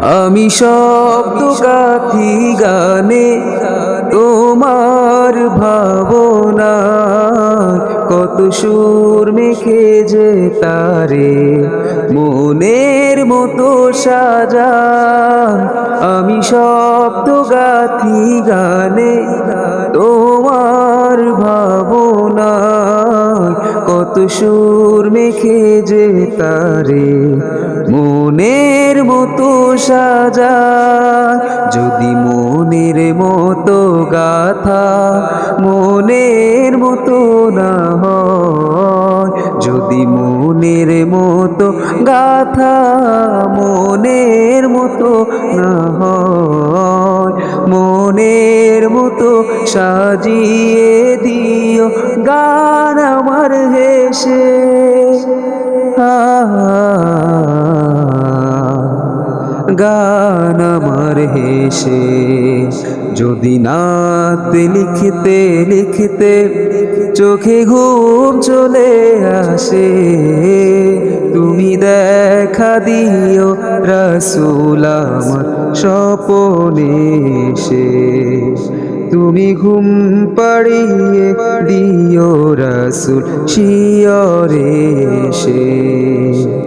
আমি শব্দ গাথি গানে তোমার ভাবনা, কত সুর মেখে যে তারে মনের মতো সাজান। আমি শব্দ গাথি গানে তোমার ভাবনা, কত সুর মেখে যে তারে মনের মতো সাজায়। যদি মনের মতো গাথা মনের মতো না হয়, যদি মনের মতো গাথা মনের মতো না হয়, মনের মতো সাজিয়ে দিও গান আমার হেসে। গান আমার হেসে। যদি নাতে লিখতে লিখতে চোখে ঘুম চলে আসে, তুমি দেখা দিও রাসূল আমার স্বপনে এসে। তুমি ঘুম পাড়িয়ে দিও রাসূল শিয়রে এসে।